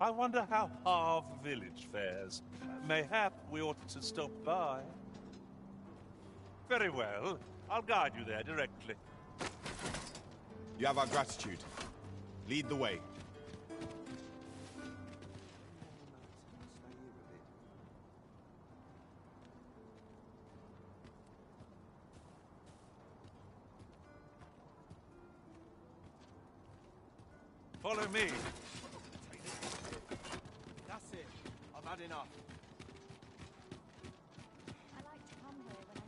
I wonder how Harve Village fares. Mayhap we ought to stop by. Very well. I'll guide you there directly. You have our gratitude. Lead the way. Follow me. That's it. I've had enough. I like to come here when I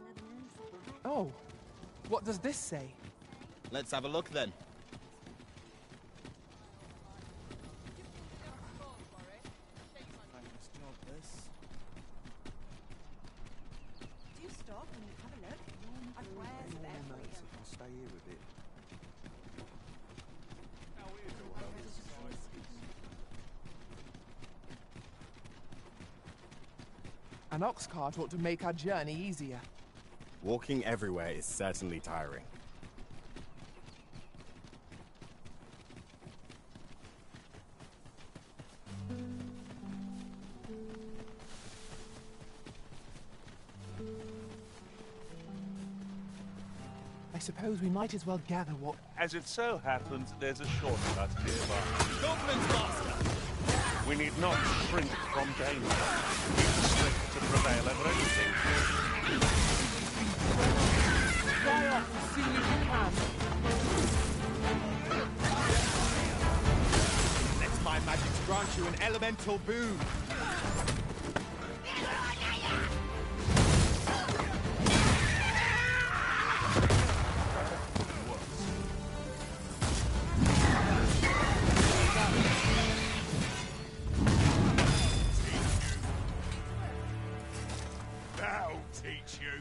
need military. Oh, what does this say? Let's have a look then. Thanks, job this. Do stop and have a look. I've wares of every. I'll stay here a bit. An ox cart ought to make our journey easier. Walking everywhere is certainly tiring. I suppose we might as well gather what... As it so happens, there's a shortcut nearby. Government master! We need not shrink from danger. We need strength to prevail over anything. Fly off as soon as you can. Let my magic grant you an elemental boon. That'll teach you.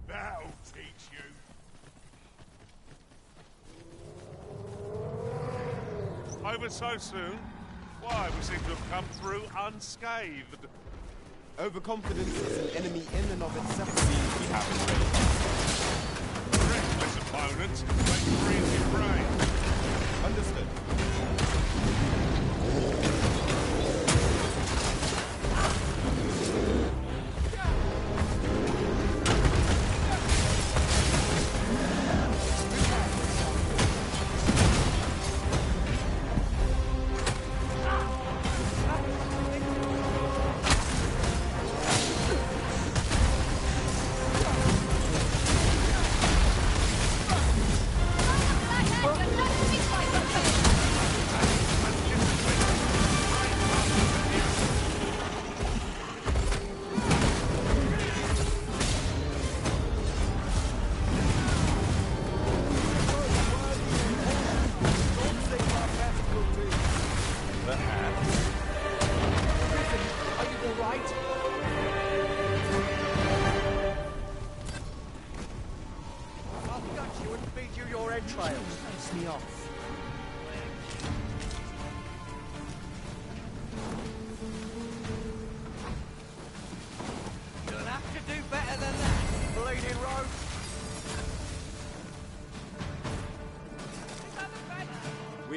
That'll teach you. Over so soon? Why, we seem to have come through unscathed. Overconfidence is an enemy in and of itself. We haven't really. Reckless opponents make freezing brain. Understood.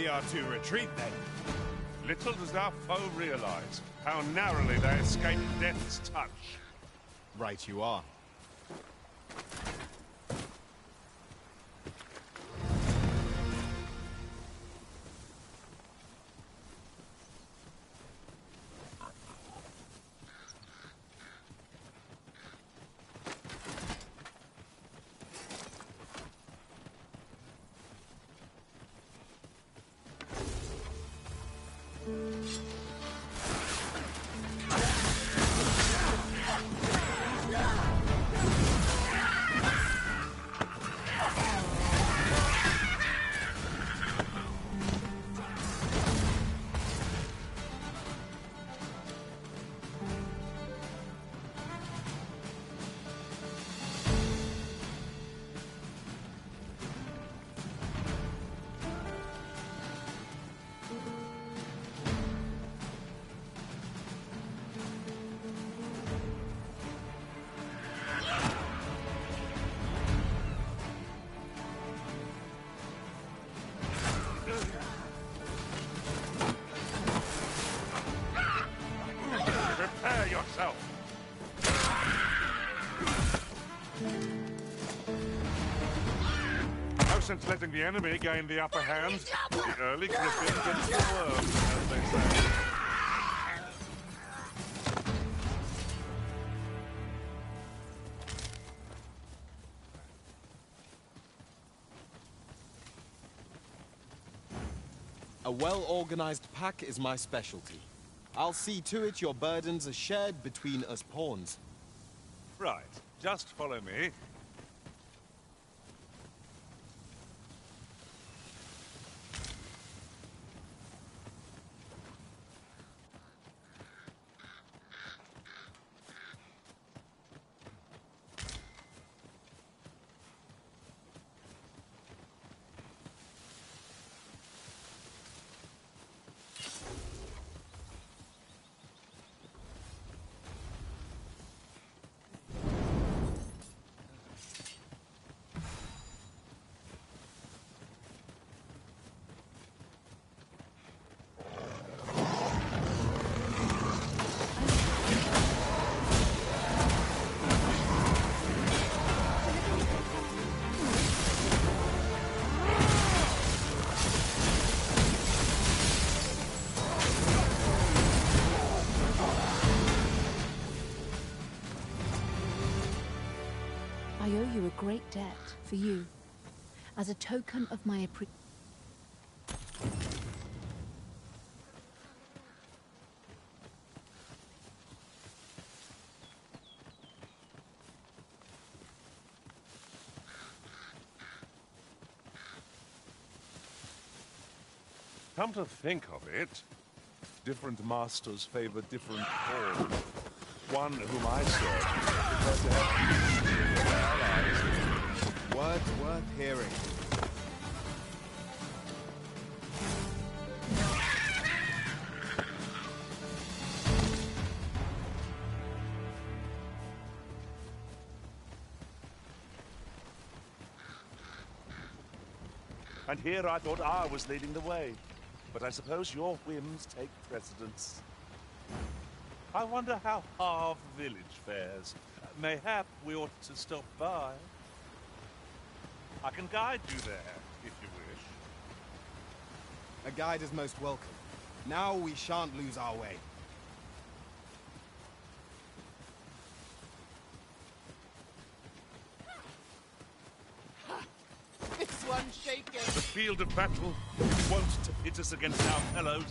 We are to retreat then. Little does our foe realize how narrowly they escape death's touch. Right you are. Prepare yourself. No sense letting the enemy gain the upper hand. The early griffin gets the worm, as they say. A well-organized pack is my specialty. I'll see to it your burdens are shared between us pawns. Right, just follow me. I owe you a great debt for you, as a token of my appreciation. Come to think of it, different masters favor different pawns. One whom I serve prefers to have peace with their allies. Words worth hearing. And here I thought I was leading the way. But I suppose your whims take precedence. I wonder how Harve Village fares. Mayhap we ought to stop by. I can guide you there, if you wish. A guide is most welcome. Now we shan't lose our way. This one's shaken. The field of battle is wont to pit us against our fellows,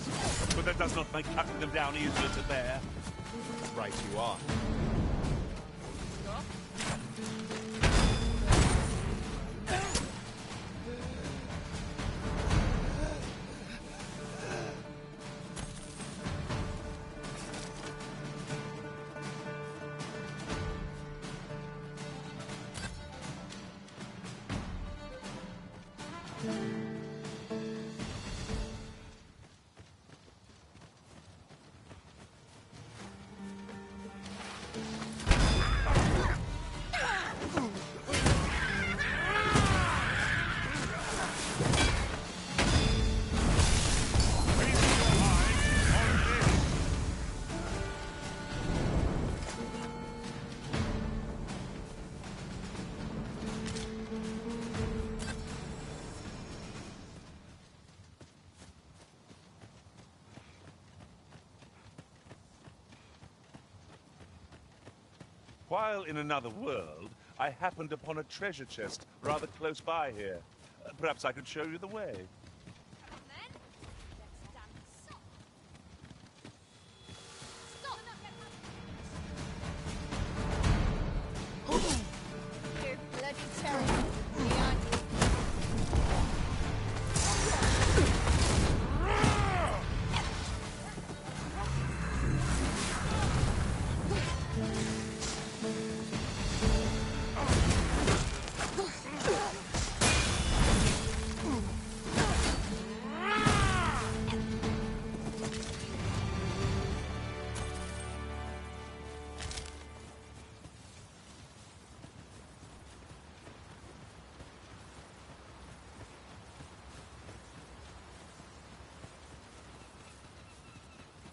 but that does not make cutting them down easier to bear. Right you are. While in another world, I happened upon a treasure chest rather close by here. Perhaps I could show you the way. Come on then. Let's dance. Stop. Stop. You bloody terrible. Behind you.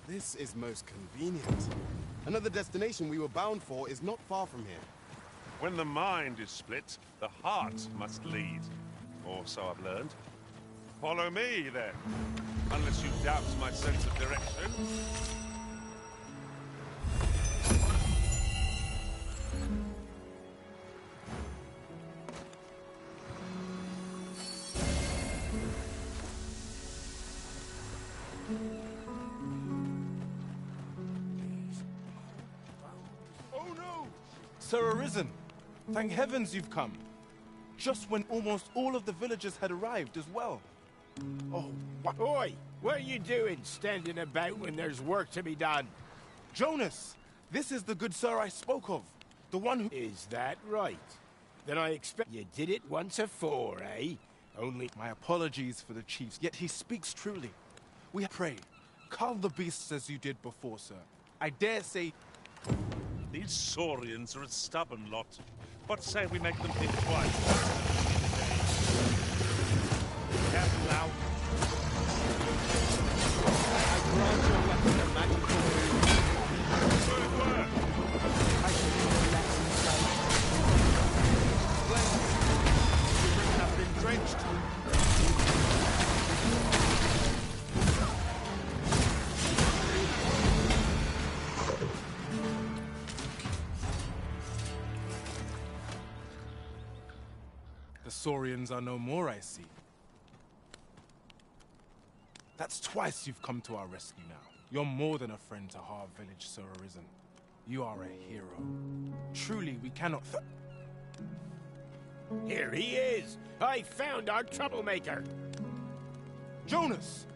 This is most convenient. Another destination we were bound for is not far from here. When the mind is split, the heart must lead. Or so I've learned. Follow me, then. Unless you doubt my sense of direction. Oh no! Sir Arisen, thank heavens you've come. Just when almost all of the villagers had arrived as well. Oh, what? Oi! What are you doing standing about when there's work to be done? Jonas, this is the good sir I spoke of. The one who... Is that right? Then I expect you did it once afore, eh? Only... My apologies for the chiefs, yet he speaks truly. We pray, cull the beasts as you did before, sir. I dare say... These Saurians are a stubborn lot. What say we make them hit twice? Careful now. I grant your weapon a magical move. Good work. I should have let him go. You have been drenched. The Saurians are no more, I see. That's twice you've come to our rescue now. You're more than a friend to Harv Village, Sir Arisen. You are a hero. Truly, we cannot... Here he is! I found our troublemaker! Jonas!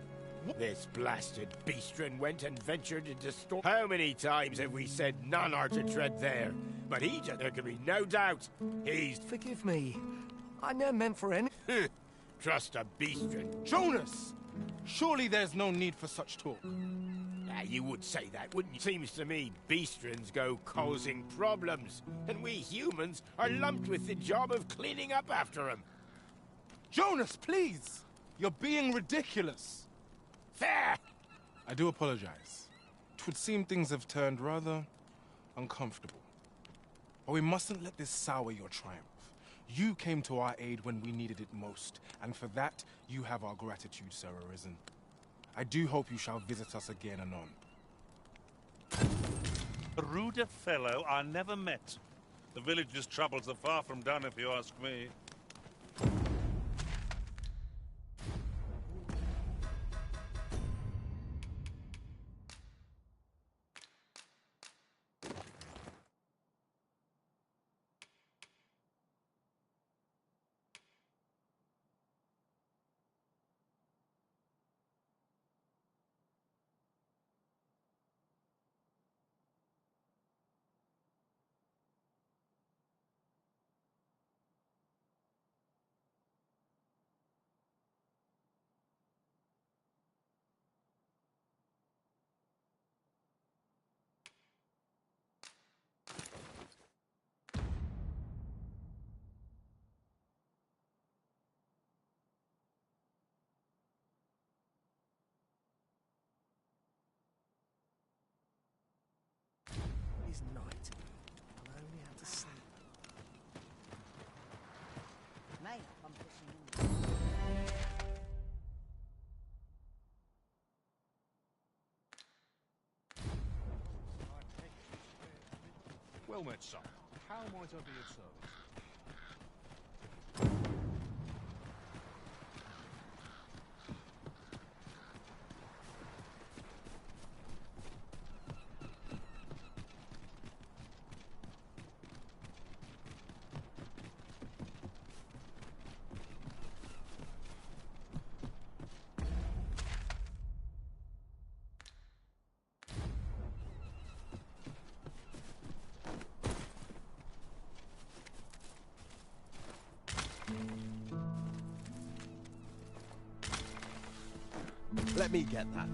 This blasted beastren went and ventured into storm. How many times have we said none are to tread there? But there can be no doubt. He's... Forgive me. I never meant for any... Trust a beastren. Jonas! Surely there's no need for such talk. You would say that, wouldn't you? Seems to me beastrens go causing problems, and we humans are lumped with the job of cleaning up after them. Jonas, please! You're being ridiculous. Fair! I do apologize. It would seem things have turned rather uncomfortable. But we mustn't let this sour your triumph. You came to our aid when we needed it most, and for that, you have our gratitude, Sir Arisen. I do hope you shall visit us again anon. A ruder fellow I never met. The village's troubles are far from done, if you ask me. helmet, sir. How might I be of service? Let me get that.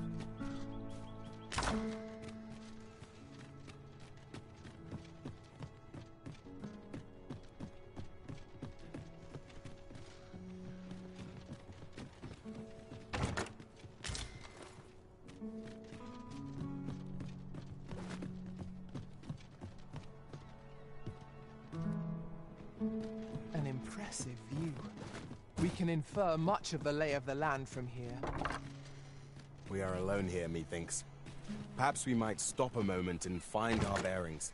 An impressive view. We can infer much of the lay of the land from here. We are alone here, methinks. Perhaps we might stop a moment and find our bearings.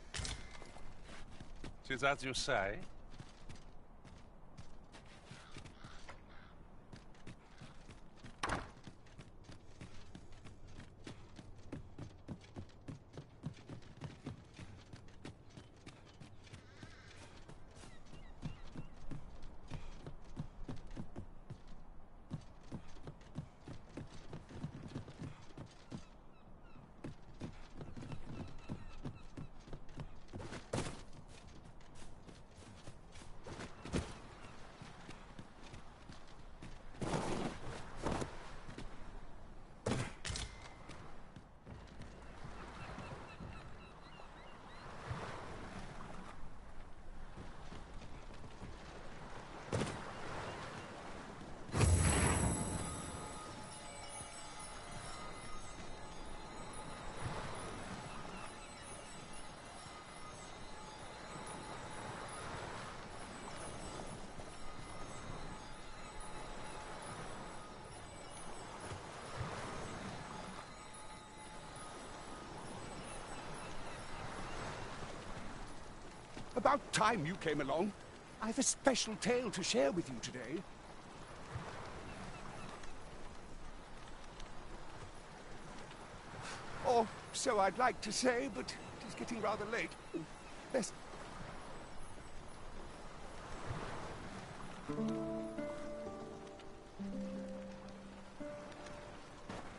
'Tis as you say. About time you came along. I've a special tale to share with you today. Or so I'd like to say, but it is getting rather late. Best...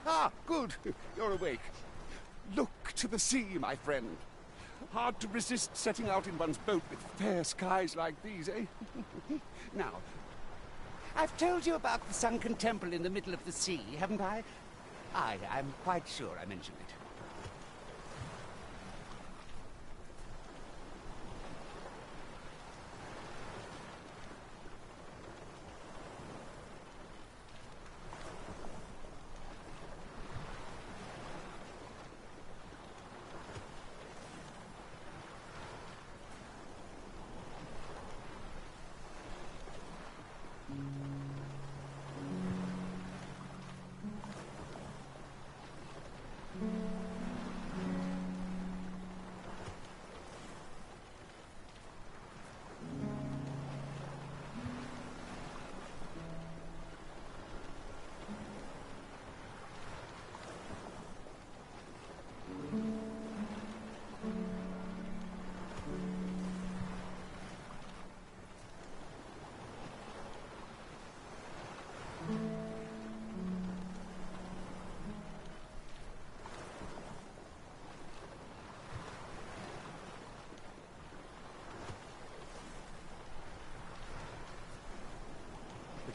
Ah, good. You're awake. Look to the sea, my friend. Hard to resist setting out in one's boat with fair skies like these, eh? Now, I've told you about the sunken temple in the middle of the sea, haven't I? Aye, I'm quite sure I mentioned it.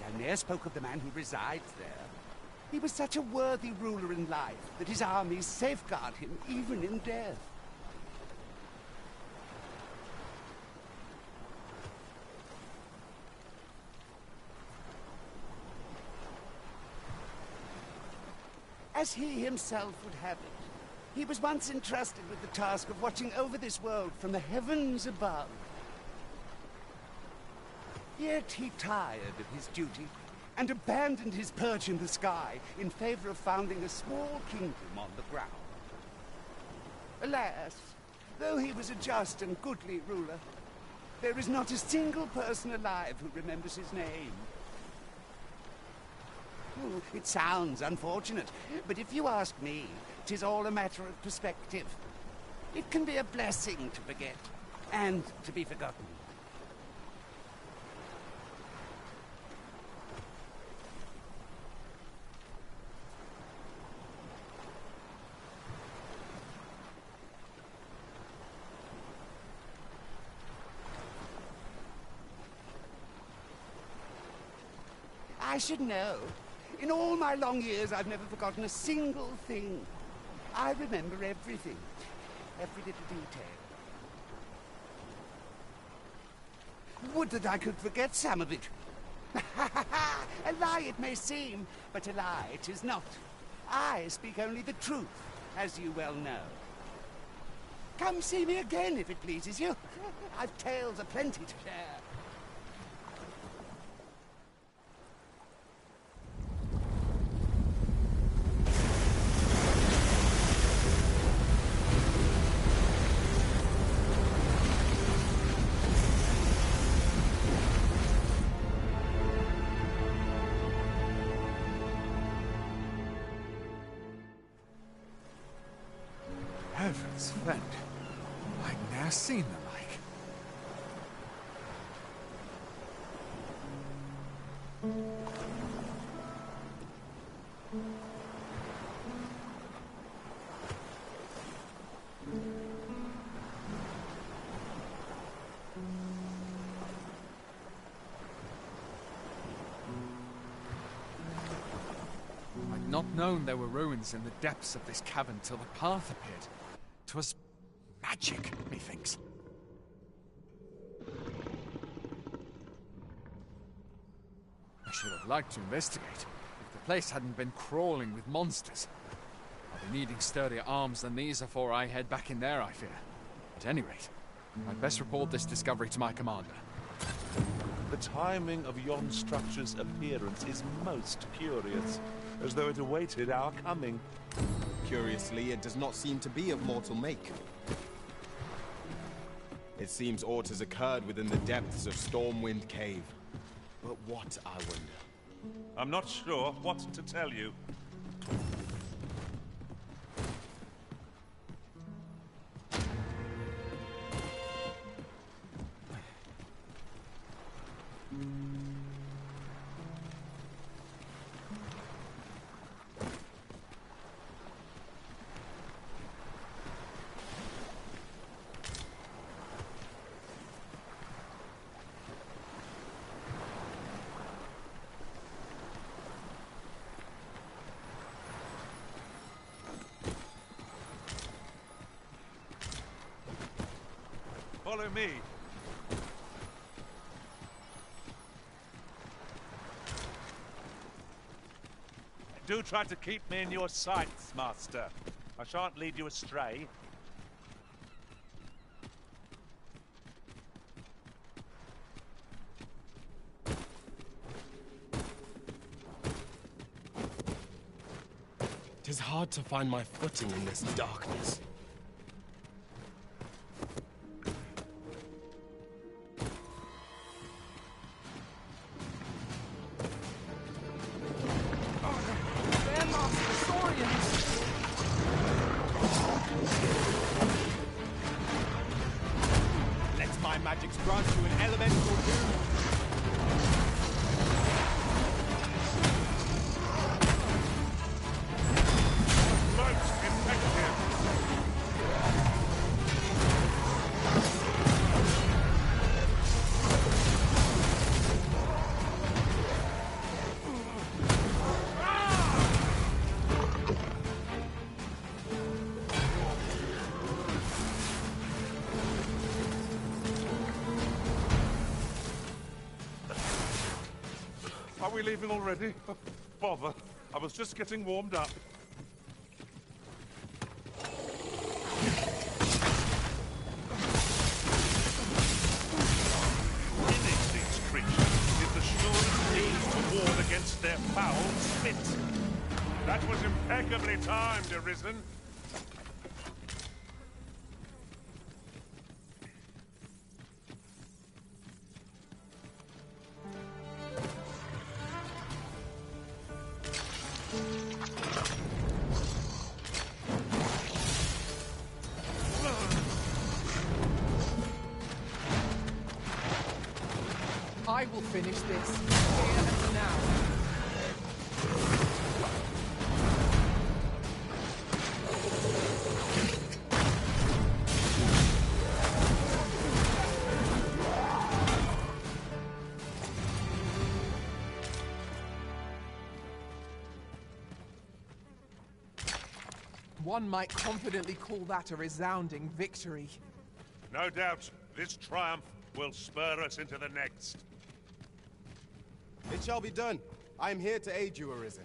I ne'er spoke of the man who resides there. He was such a worthy ruler in life that his armies safeguard him even in death. As he himself would have it, he was once entrusted with the task of watching over this world from the heavens above. Yet he tired of his duty and abandoned his perch in the sky in favor of founding a small kingdom on the ground. Alas, Though he was a just and goodly ruler, there is not a single person alive who remembers his name. Oh, it sounds unfortunate, but if you ask me, 'tis all a matter of perspective. It can be a blessing to forget, and to be forgotten. I should know. In all my long years, I've never forgotten a single thing. I remember everything. Every little detail. Would that I could forget some of it. A lie it may seem, but a lie it is not. I speak only the truth, as you well know. Come see me again if it pleases you. I've tales aplenty to share. Heavens fend. I'd ne'er seen the like. I'd not known there were ruins in the depths of this cavern till the path appeared. 'Twas magic, methinks. I should have liked to investigate, if the place hadn't been crawling with monsters. I'll be needing sturdier arms than these afore I head back in there, I fear. At any rate, I'd best report this discovery to my commander. The timing of yon structure's appearance is most curious, as though it awaited our coming. Curiously, it does not seem to be of mortal make. It seems aught has occurred within the depths of Stormwind Cave. But what, I wonder? I'm not sure what to tell you. Follow me. Do try to keep me in your sights, Master. I shan't lead you astray. It is hard to find my footing in this darkness. Magics grant you an elemental doom. Most effective. Are we leaving already? Bother. I was just getting warmed up. Killing these creatures is the surest means to ward against their foul spit. That was impeccably timed, Arisen. I will finish this, here and now. One might confidently call that a resounding victory. No doubt, this triumph will spur us into the next. It shall be done. I am here to aid you, Arisen.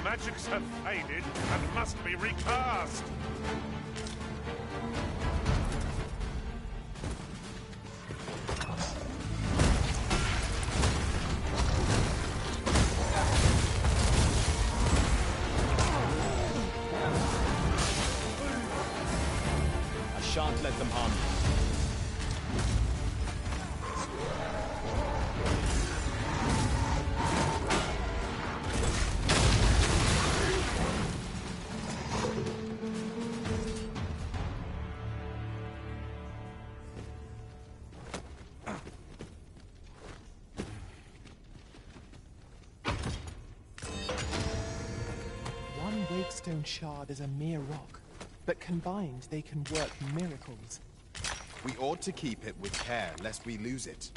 Magics have faded and must be recast. I shan't let them harm you. Wakestone shard is a mere rock, but combined they can work miracles. We ought to keep it with care, lest we lose it.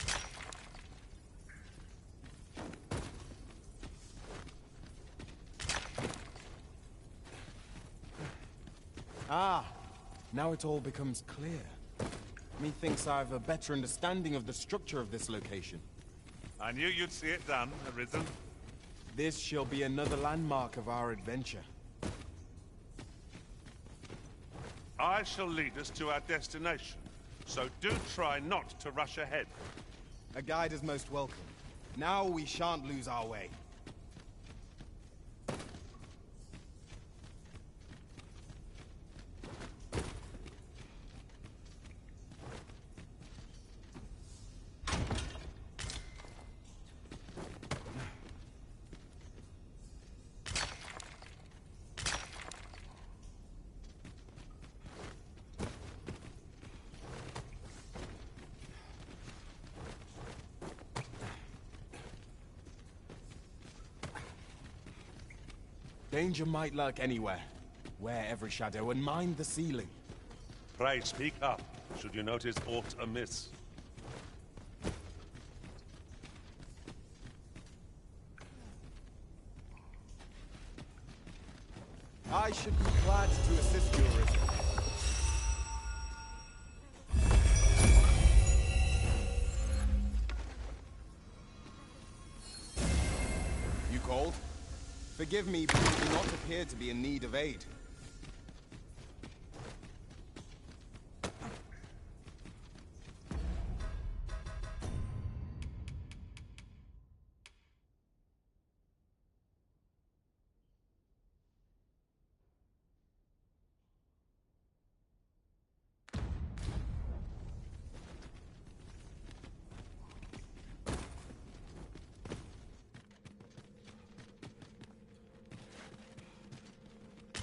Ah, now it all becomes clear. Methinks I've a better understanding of the structure of this location. I knew you'd see it done, Arisen. This shall be another landmark of our adventure. I shall lead us to our destination, so do try not to rush ahead. A guide is most welcome. Now we shan't lose our way. Danger might lurk anywhere. Wear every shadow and mind the ceiling. Pray speak up, should you notice aught amiss. I should be glad to assist your risen. You called? Forgive me, but you do not appear to be in need of aid.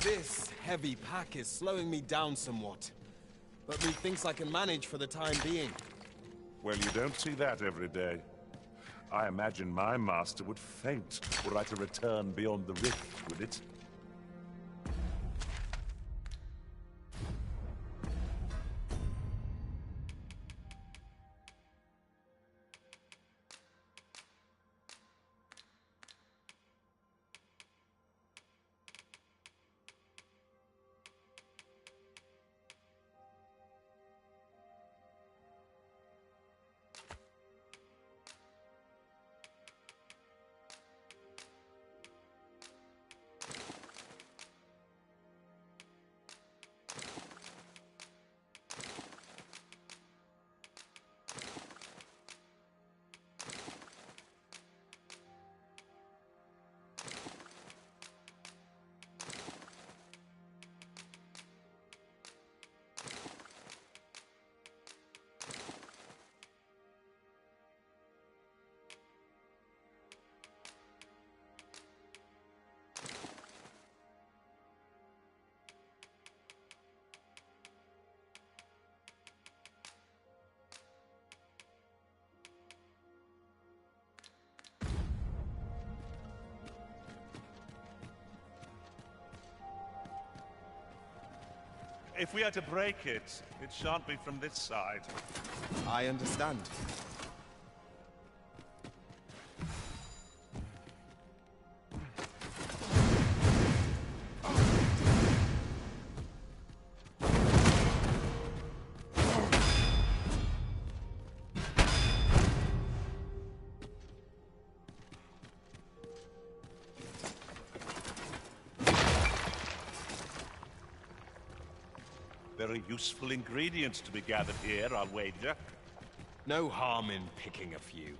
This heavy pack is slowing me down somewhat, but methinks I can manage for the time being. Well, you don't see that every day. I imagine my master would faint were I to return beyond the rift, would it? If we are to break it, it shan't be from this side. I understand. Very useful ingredients to be gathered here, I'll wager. No harm in picking a few.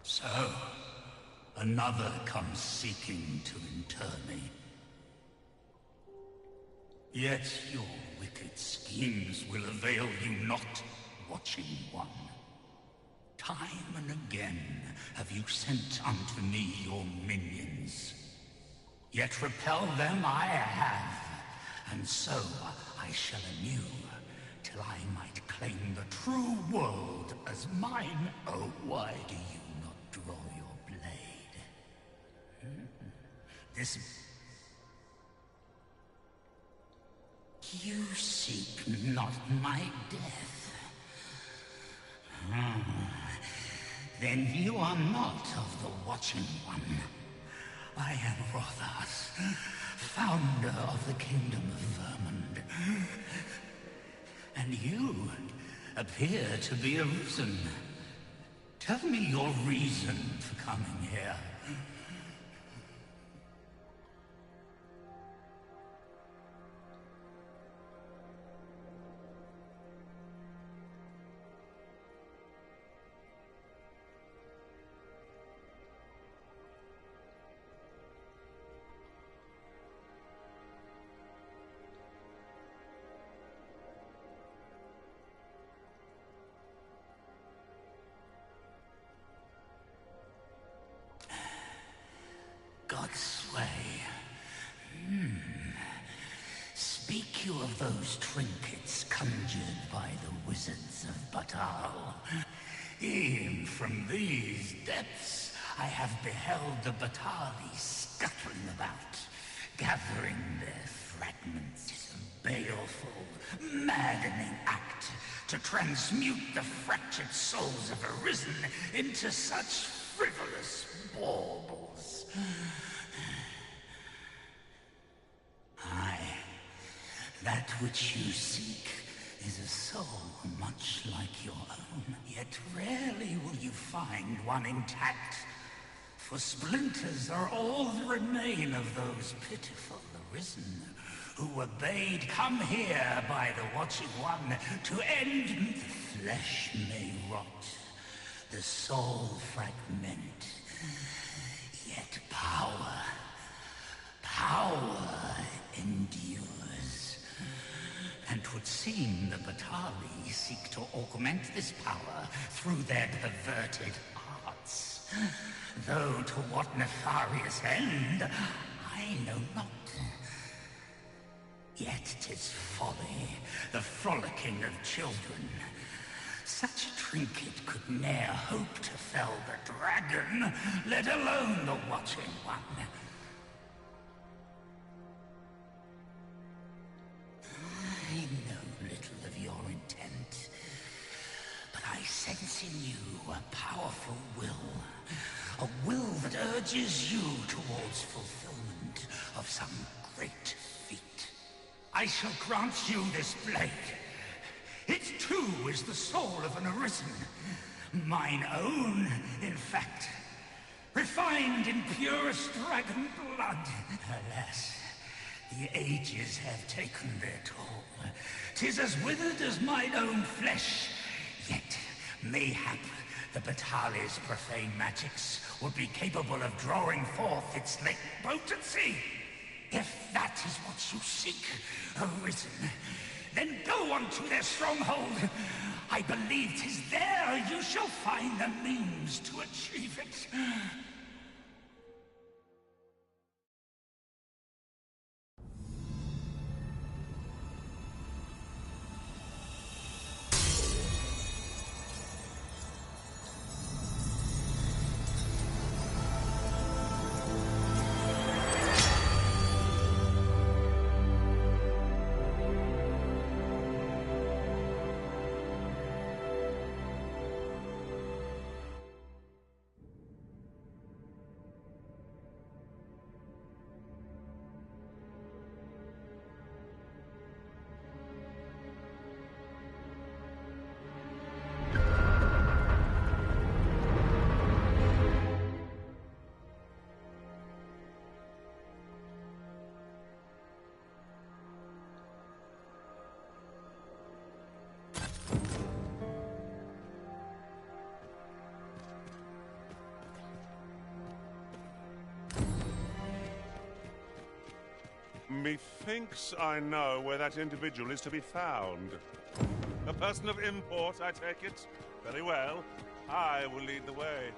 So, another comes seeking to inter me. Yet your wicked schemes will avail you not, Watching One. Time and again have you sent unto me your minions. Yet repel them I have, and so I shall anew, till I might claim the true world as mine. Oh, why do you not draw your blade? This... You seek not my death. Then you are not of the Watching One. I am Rothas, founder of the Kingdom of Vermund. And you appear to be arisen. Tell me your reason for coming here. God's way. Speak you of those trinkets conjured by the wizards of Batal. E'en from these depths I have beheld the Batali scuttling about, gathering their fragments. A baleful, maddening act to transmute the fractured souls of Arisen into such frivolous baubles. Aye, that which you seek is a soul much like your own, yet rarely will you find one intact, for splinters are all that remain of those pitiful Arisen who were bade come here by the Watching One to end the flesh may rot, the soul fragment. Yet power endures. And 'twould seem the Batali seek to augment this power through their perverted arts. Though to what nefarious end, I know not. Yet 'tis folly, the frolicking of children. Such a trinket could ne'er hope to fell the dragon, let alone the Watching One. I know little of your intent, but I sense in you a powerful will. A will that urges you towards fulfillment of some great feat. I shall grant you this blade. It too is the soul of an Arisen. Mine own, in fact. Refined in purest dragon blood. Alas, the ages have taken their toll. 'Tis as withered as mine own flesh. Yet, mayhap, the Batali's profane magics would be capable of drawing forth its latent potency. If that is what you seek, Arisen, then go on to their stronghold. I believe 'tis there you shall find the means to achieve it. Methinks I know where that individual is to be found. A person of import, I take it? Very well. I will lead the way.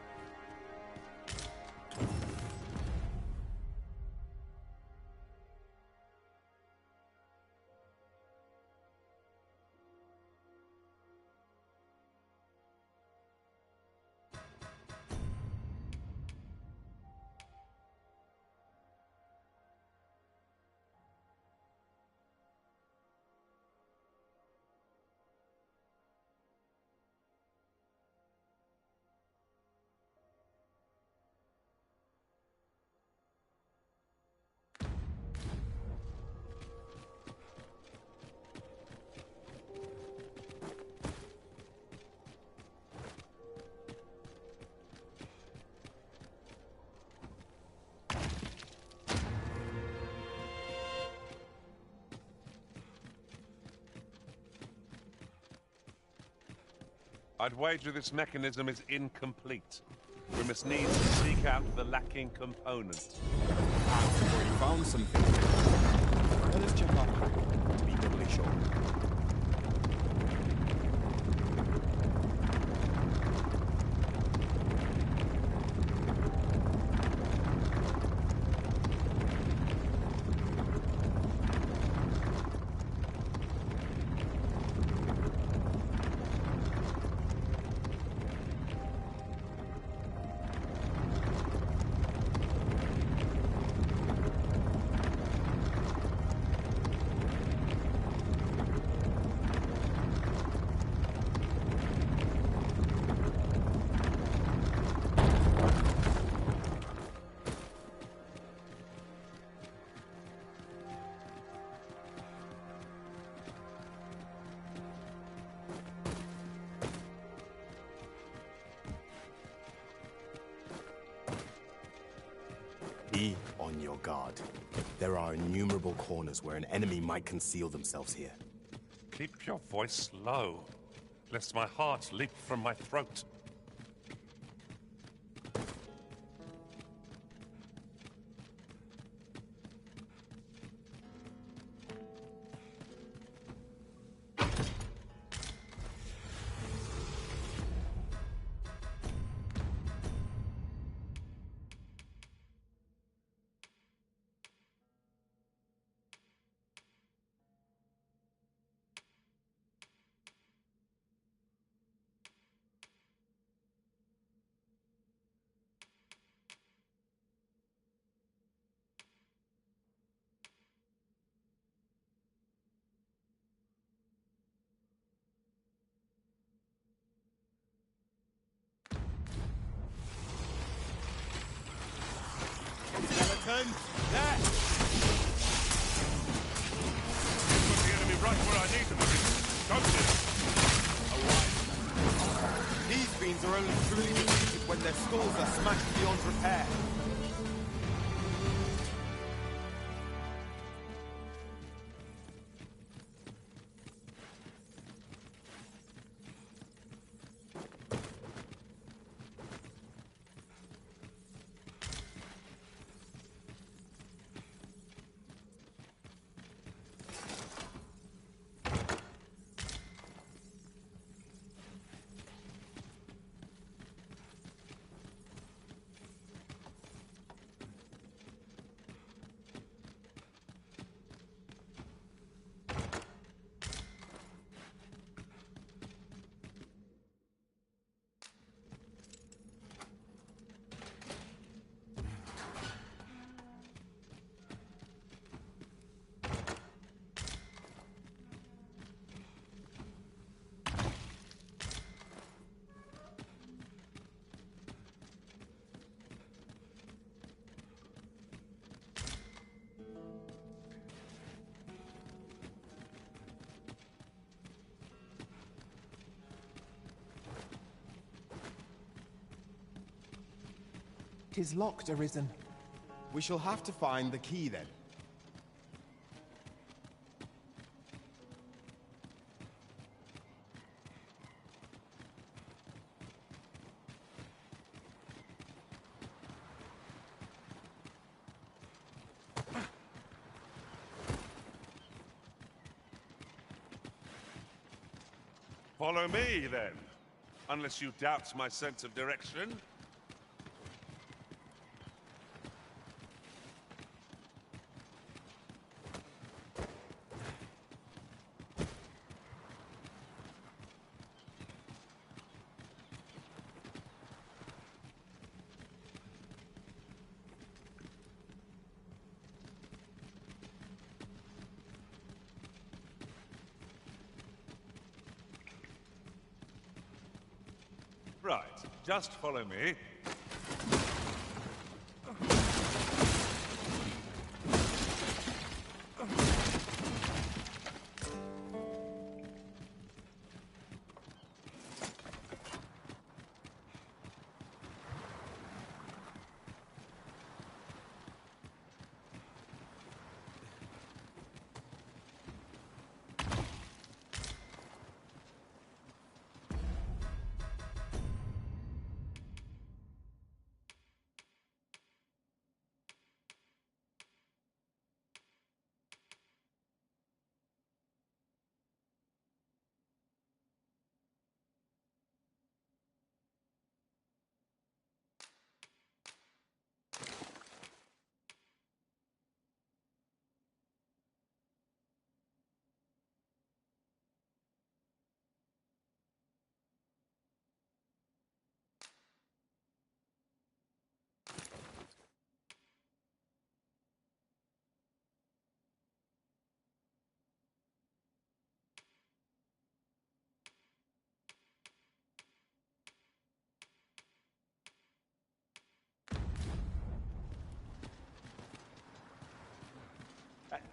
I'd wager this mechanism is incomplete. We must needs seek out the lacking component. I've already found something. Let us check our pack to be doubly sure. Be on your guard. There are innumerable corners where an enemy might conceal themselves here. Keep your voice low, lest my heart leap from my throat. Skeleton, there! Put the enemy right where I need them, Don't These fiends are only truly defeated when their skulls are smashed beyond repair. Tis locked, Arisen. We shall have to find the key then. Follow me, then. Unless you doubt my sense of direction. Right, just follow me.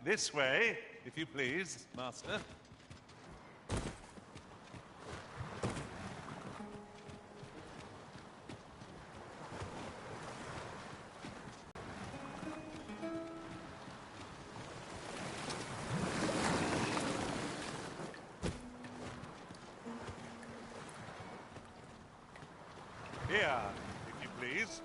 This way, if you please, Master. Here, if you please.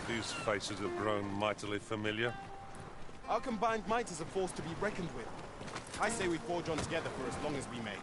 These faces have grown mightily familiar. Our combined might is a force to be reckoned with. I say we forge on together for as long as we may.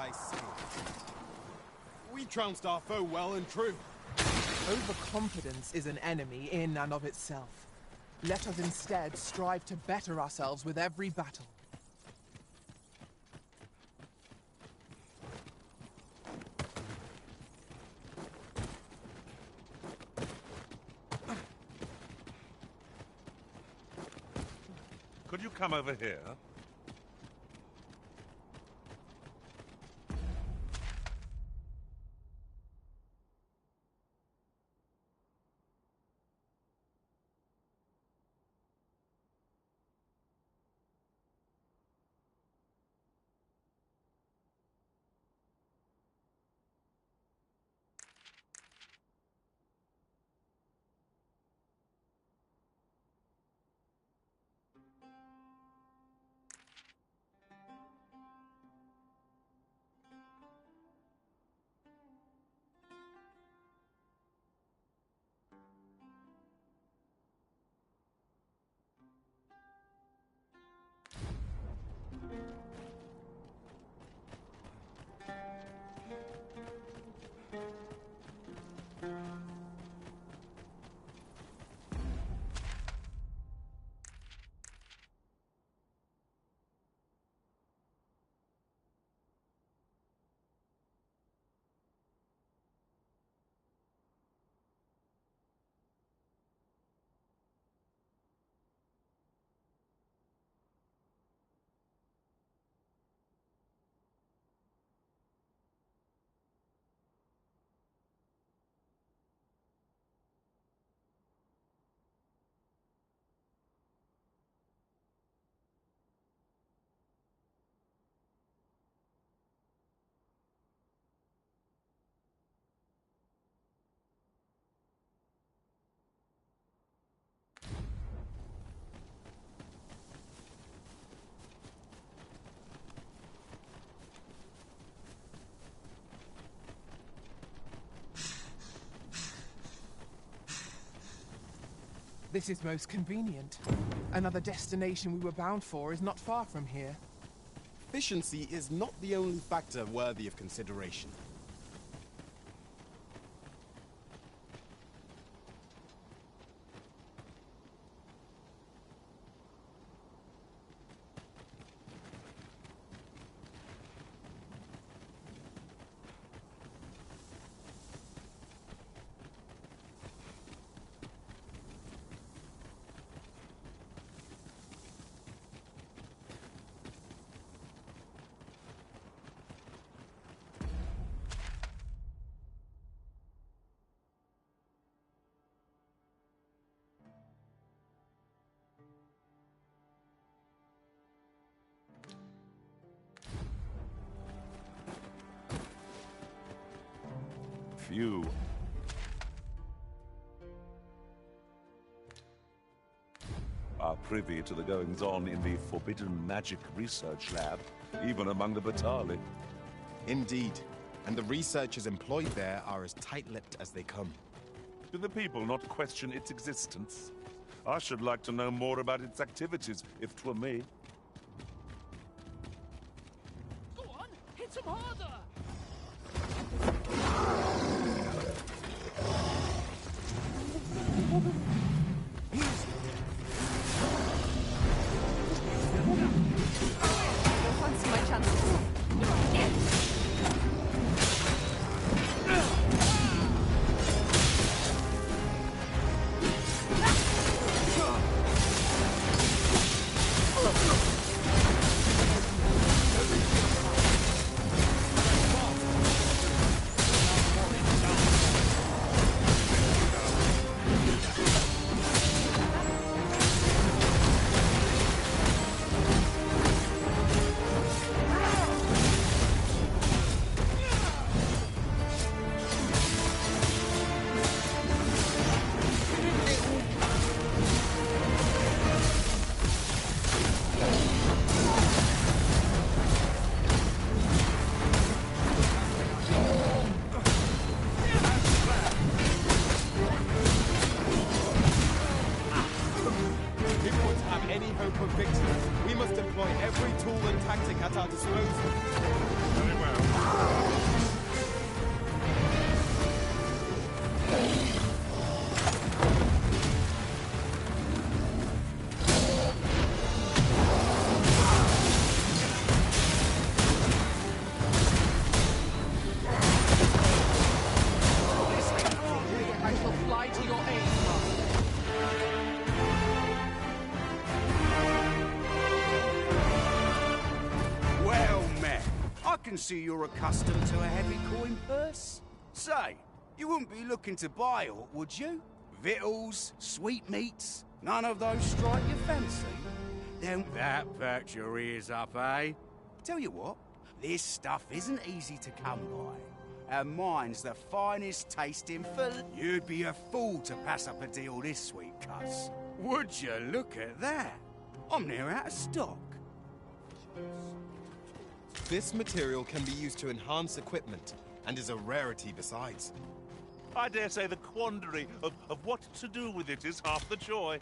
I see. We trounced our foe well and true. Overconfidence is an enemy in and of itself. Let us instead strive to better ourselves with every battle. Could you come over here? This is most convenient. Another destination we were bound for is not far from here. Efficiency is not the only factor worthy of consideration. Few are privy to the goings-on in the Forbidden Magic Research Lab, even among the Batali. Indeed, and the researchers employed there are as tight-lipped as they come. Do the people not question its existence? I should like to know more about its activities, if 'twere me. Go on, hit him harder! Fancy my chances. hope of victory, we must employ every tool and tactic at our disposal. Very well. can see you're accustomed to a heavy coin purse. Say, you wouldn't be looking to buy aught, would you? Victuals, sweetmeats, none of those strike your fancy? Then that perks your ears up, eh? Tell you what, this stuff isn't easy to come by. And mine's the finest tasting for... You'd be a fool to pass up a deal this sweet, cuss. Would you look at that? I'm near out of stock. This material can be used to enhance equipment, and is a rarity besides. I dare say the quandary of what to do with it is half the joy.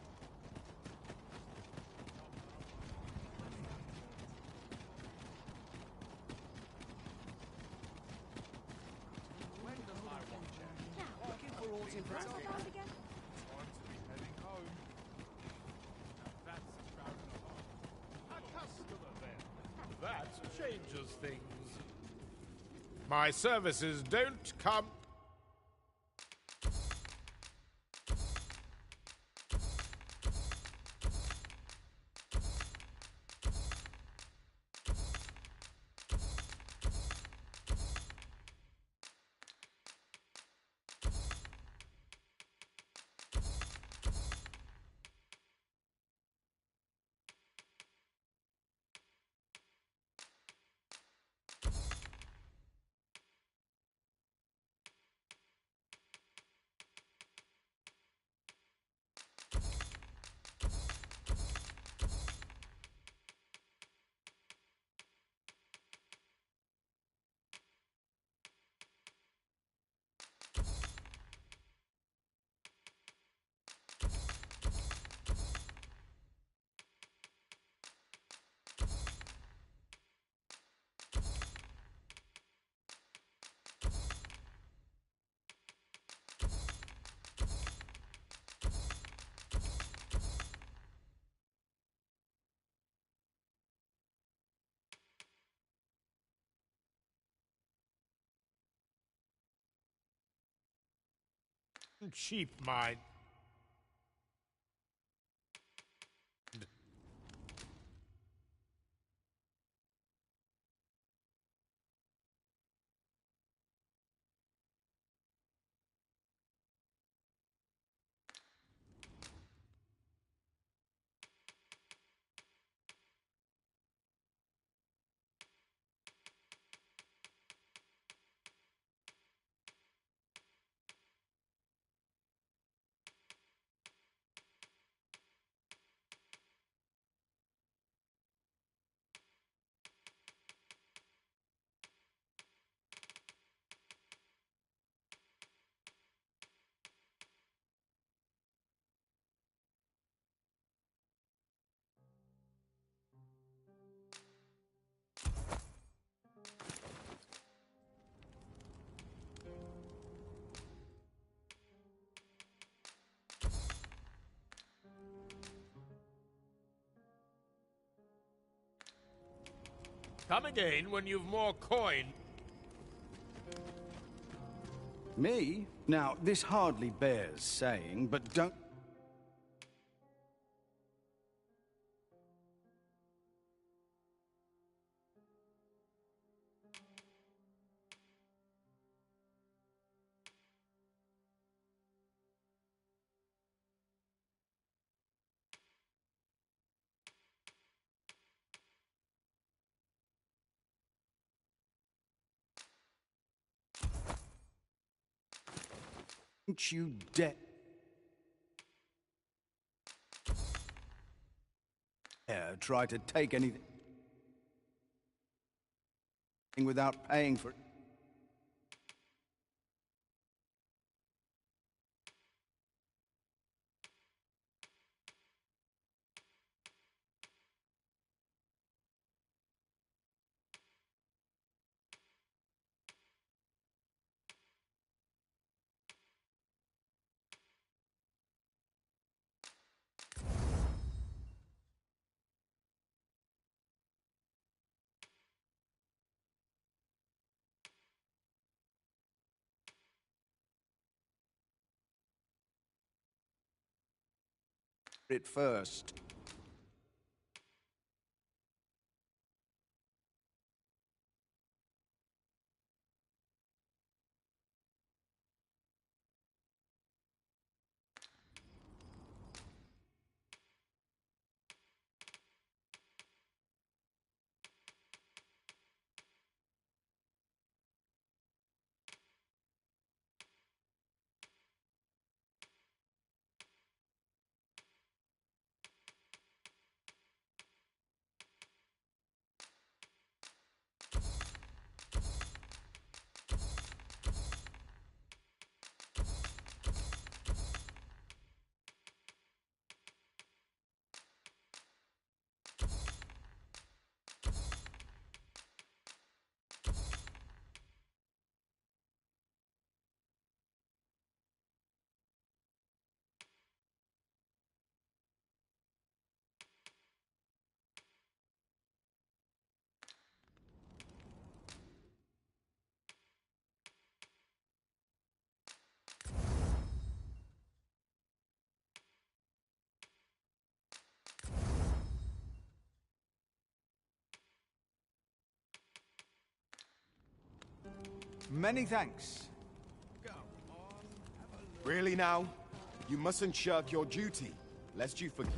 That changes things. My services don't come... Cheap mind. Come again when you've more coin. Me? Now, this hardly bears saying, but don't... Don't you dare try to take anything without paying for it. It first. Many thanks. Really now? You mustn't shirk your duty, lest you forget.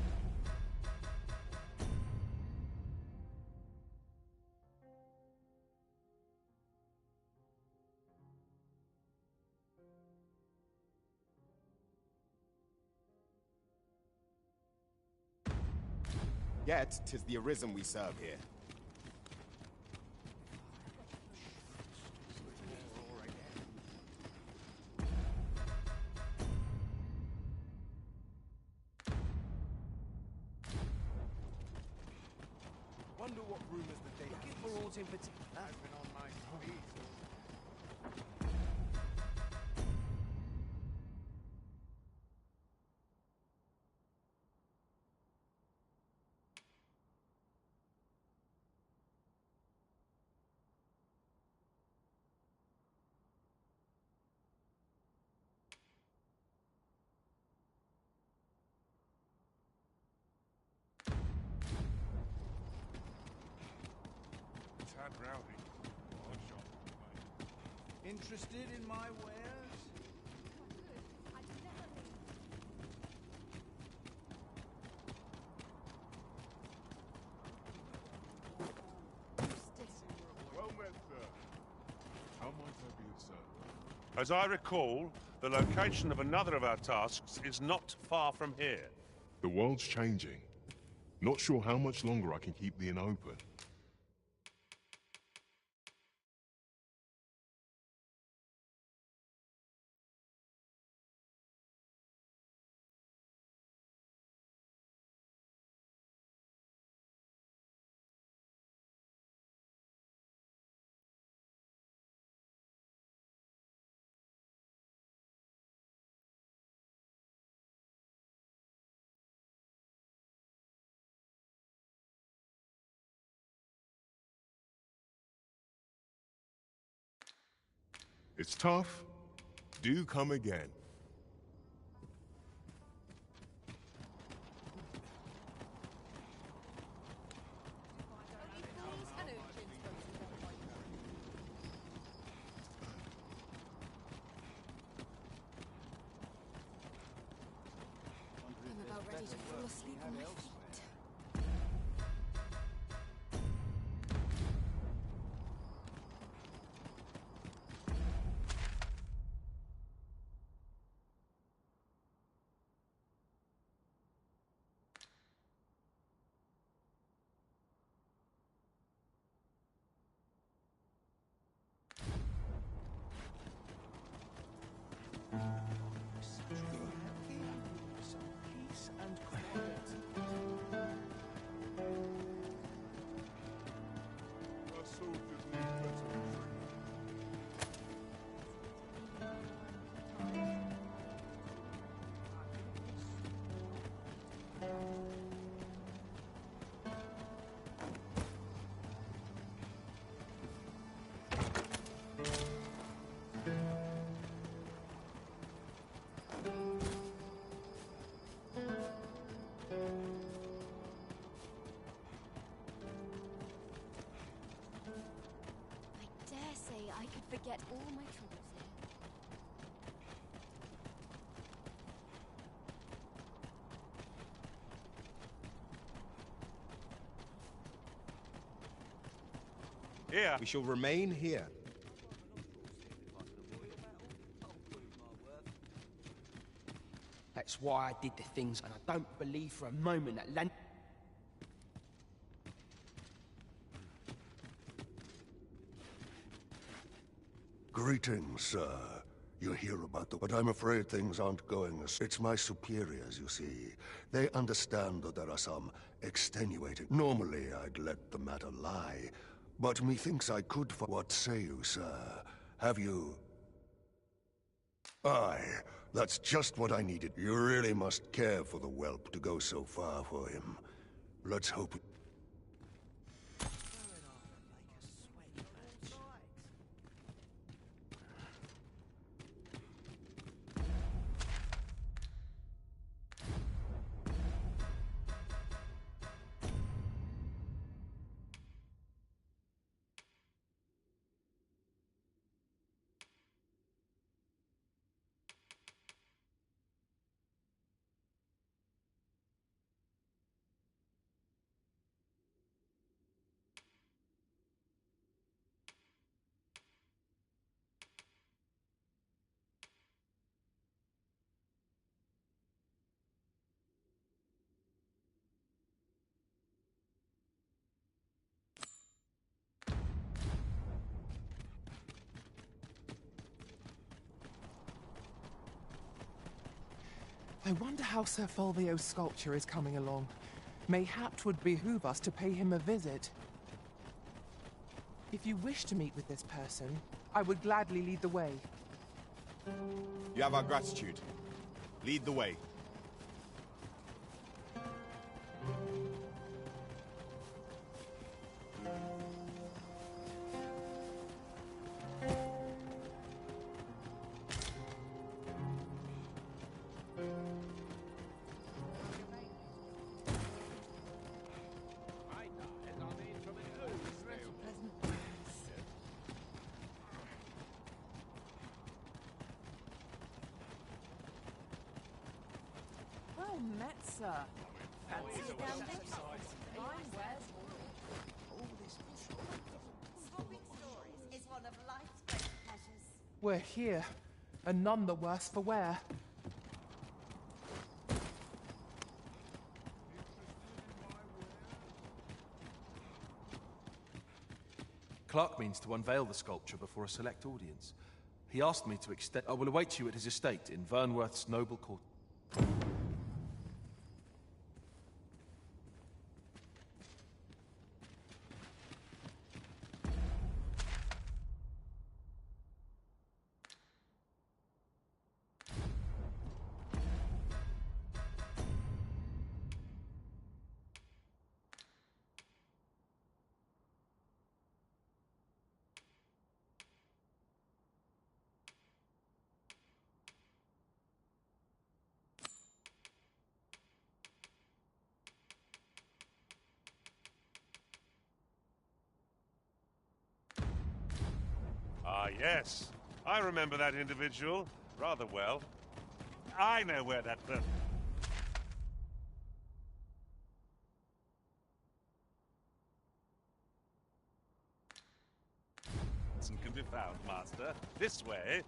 Yet, 'tis the Arisen we serve here. Wonder what rumors that they looking for all in particular. I've been on my feet. Tad rowdy. Odd shot. Interested in my wares? Well met, sir. How might I be of service? As I recall, the location of another of our tasks is not far from here. The world's changing. Not sure how much longer I can keep the inn open. It's tough. Do come again. I'm about ready to fall asleep on my feet. Peace and quiet. I saw this new better. I dare say I could forget all my troubles here. Here. We shall remain here. That's why I did the things, and I don't believe for a moment that Greetings, sir. You hear about but I'm afraid things aren't going as... It's my superiors, you see. They understand that there are some extenuating... Normally, I'd let the matter lie, but methinks I could for... What say you, sir? Have you... Aye, that's just what I needed. You really must care for the whelp to go so far for him. Let's hope... I wonder how Sir Fulvio's sculpture is coming along. Mayhap 'twould behoove us to pay him a visit. If you wish to meet with this person, I would gladly lead the way. You have our gratitude. Lead the way. Well met, sir. Fancy a gambit? Mine wears Swapping stories is one of life's great pleasures. We're here, and none the worse for wear. Clark means to unveil the sculpture before a select audience. He asked me to extend... I will await you at his estate in Vernworth's noble court. Ah, yes. I remember that individual rather well. I know where that person... can be found, Master. This way.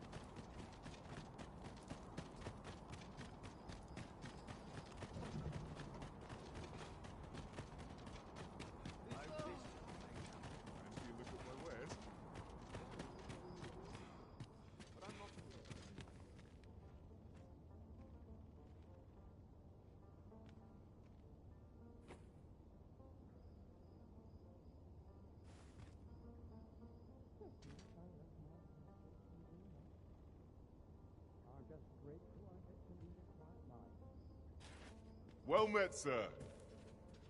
Well met, sir.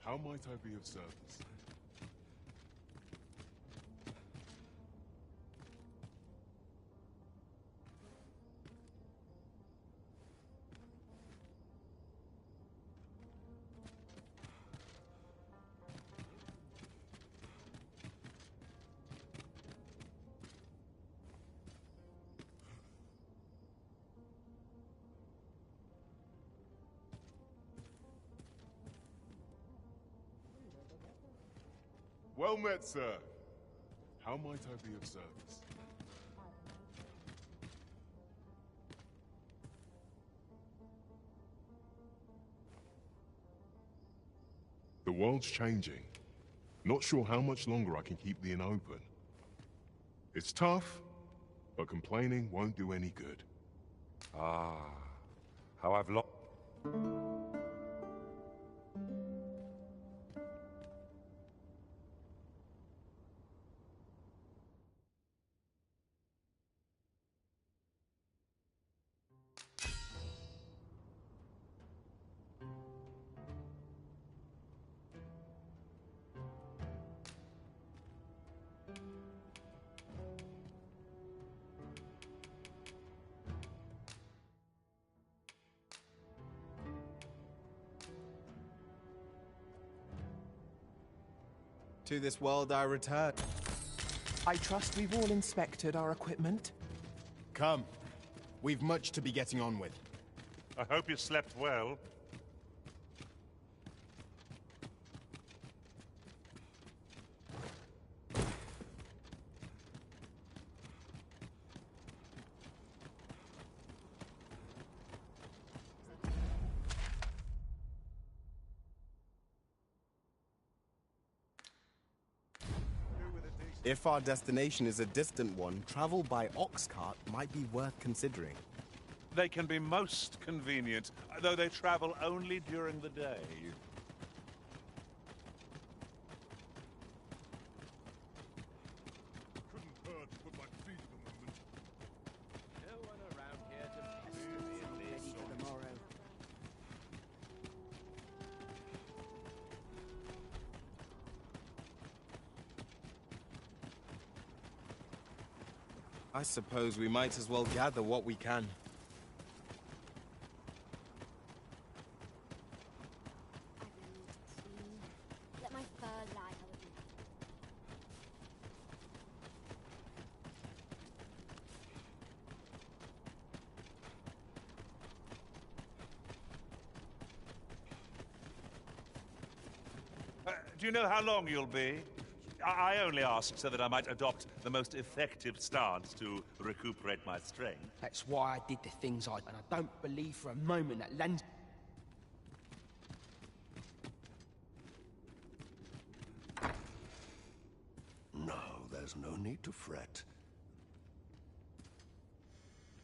How might I be of service? Well met, sir. How might I be of service? The world's changing. Not sure how much longer I can keep the inn open. It's tough, but complaining won't do any good. Ah, how I've lost... To this world I return. I trust we've all inspected our equipment. Come. We've much to be getting on with. I hope you slept well. If our destination is a distant one, travel by ox cart might be worth considering. They can be most convenient, though they travel only during the day. Couldn't hurt to put my feet in the movement. No one around here to pester me and ready for tomorrow. I suppose we might as well gather what we can. Let my fur lie how it is. Do you know how long you'll be? I only asked so that I might adopt the most effective stance to recuperate my strength. That's why I did the things and I don't believe for a moment that Lans... No, there's no need to fret.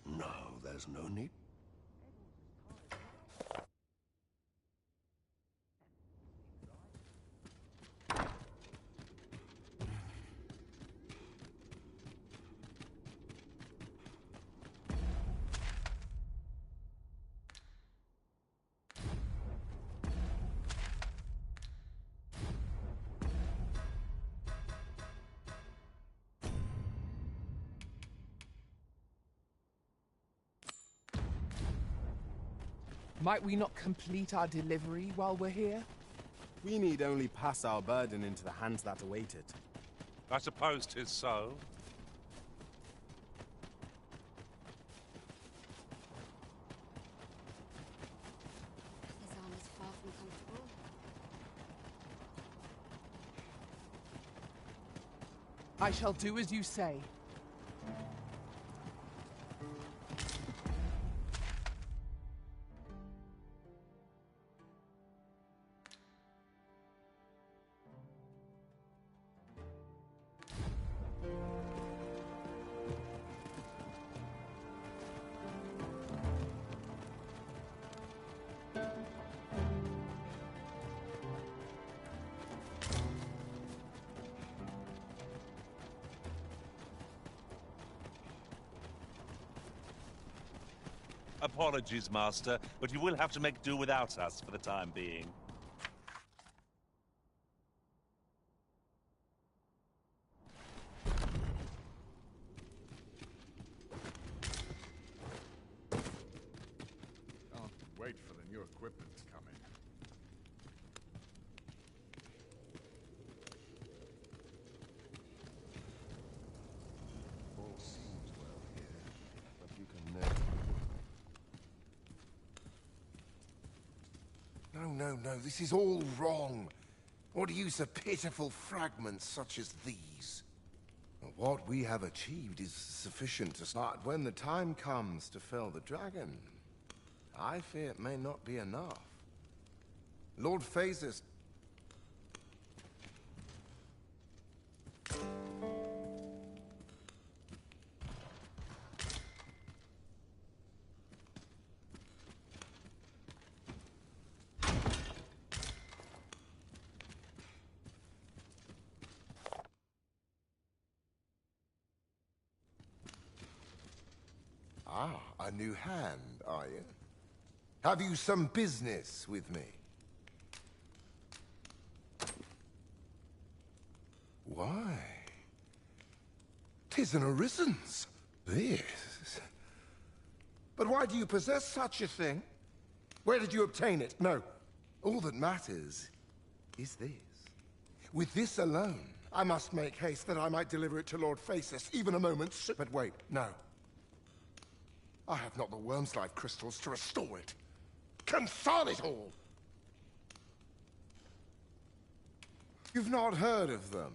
No, there's no need. Might we not complete our delivery while we're here? We need only pass our burden into the hands that await it. I suppose 'tis so. His armor's far from comfortable. I shall do as you say. Apologies, Master, but you will have to make do without us for the time being. Can't wait for the new equipment to come in. All seems well here, but you can never... No, this is all wrong. What use of pitiful fragments such as these? What we have achieved is sufficient to start. When the time comes to fell the dragon, I fear it may not be enough. Lord Phasis... Ah, a new hand, are you? Have you some business with me? Why? 'Tis an Arisen's. This. But why do you possess such a thing? Where did you obtain it? No. All that matters is this. With this alone, I must make haste that I might deliver it to Lord Phasis, even a moment sooner. But wait, no. I have not the worm's life crystals to restore it. Confound it all! You've not heard of them.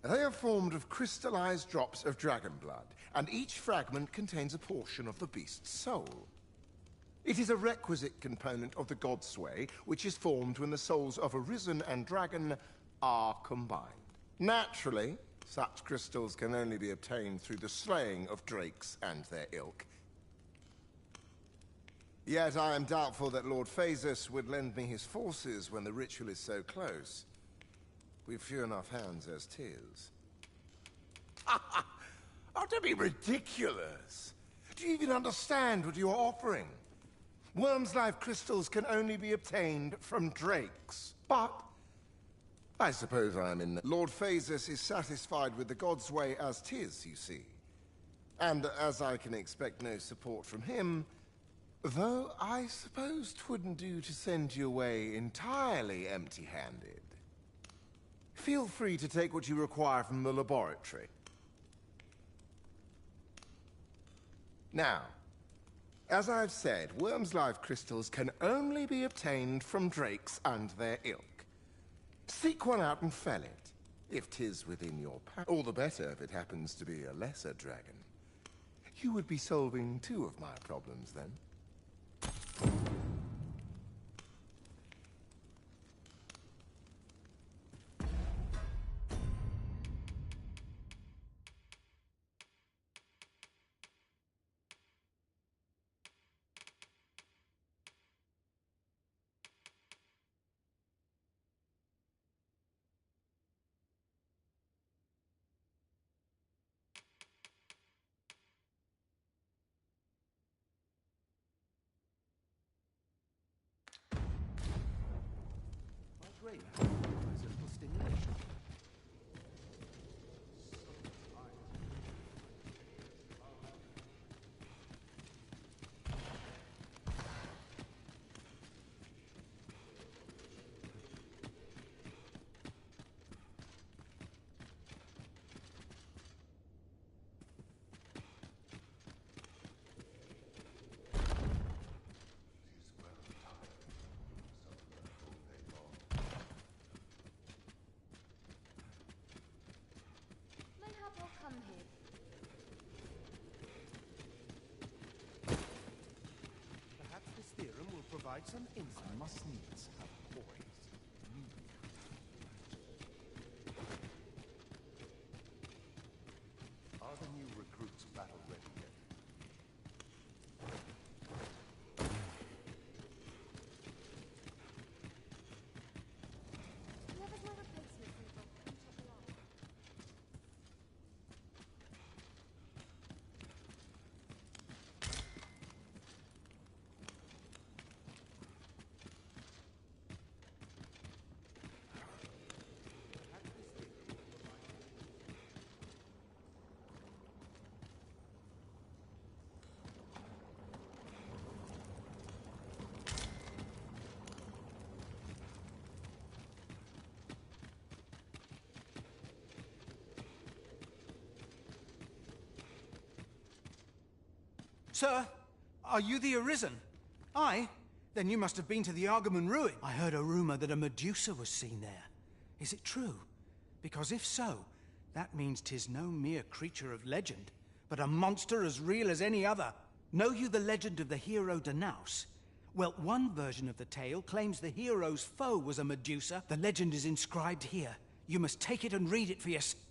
They are formed of crystallized drops of dragon blood, and each fragment contains a portion of the beast's soul. It is a requisite component of the Godsway, which is formed when the souls of Arisen and Dragon are combined. Naturally, such crystals can only be obtained through the slaying of drakes and their ilk. Yet I am doubtful that Lord Phasus would lend me his forces when the ritual is so close. We've few enough hands as 'tis. Oh, don't be ridiculous. Do you even understand what you're offering? Worm's life crystals can only be obtained from drakes. But I suppose I'm in. Lord Phasus is satisfied with the god's way as 'tis, you see. And as I can expect no support from him, though I suppose 'twouldn't do to send you away entirely empty-handed. Feel free to take what you require from the laboratory. Now, as I've said, Worm's life crystals can only be obtained from drakes and their ilk. Seek one out and fell it, if 'tis within your power. All the better if it happens to be a lesser dragon. You would be solving 2 of my problems then. Great. Nice little stimulation. Perhaps this theorem will provide some insight. I must needs have poise. Are the new recruits battle ready yet? Whoever's my replacement for the book, come check it out. Sir, are you the Arisen? Aye? Then you must have been to the Argamon ruin. I heard a rumor that a Medusa was seen there. Is it true? Because if so, that means 'tis no mere creature of legend, but a monster as real as any other. Know you the legend of the hero Danaus? Well, one version of the tale claims the hero's foe was a Medusa. The legend is inscribed here. You must take it and read it for yourself.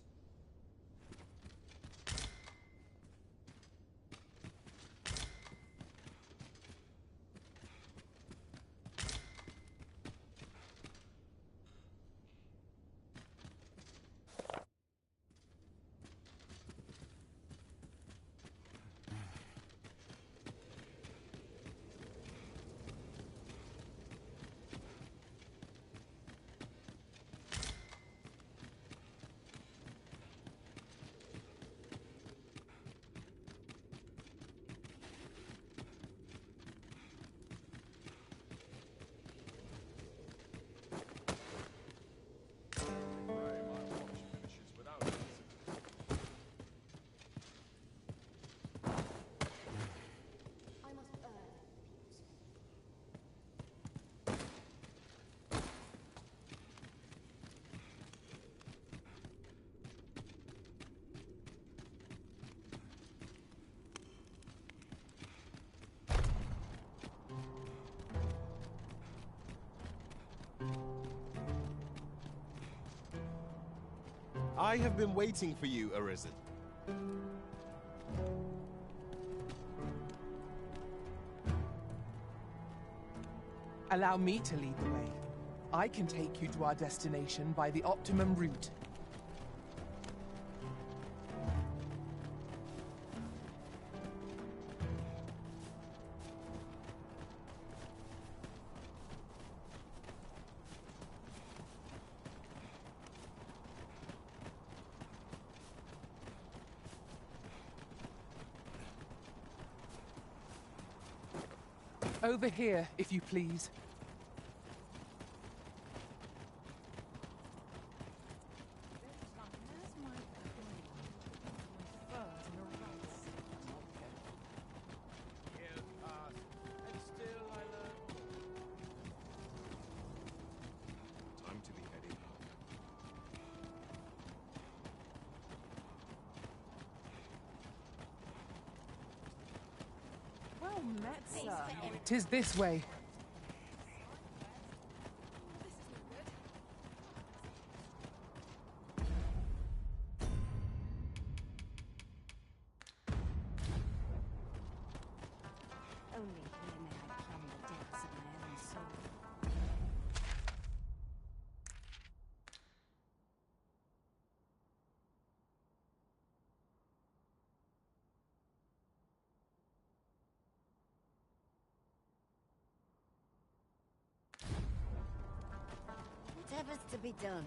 I have been waiting for you, Arisen. Allow me to lead the way. I can take you to our destination by the optimum route. Over here, if you please. Time to be heading home. Well met, sir. 'Tis this way. Only here may I plumb the depths of my own soul. Whatever's to be done.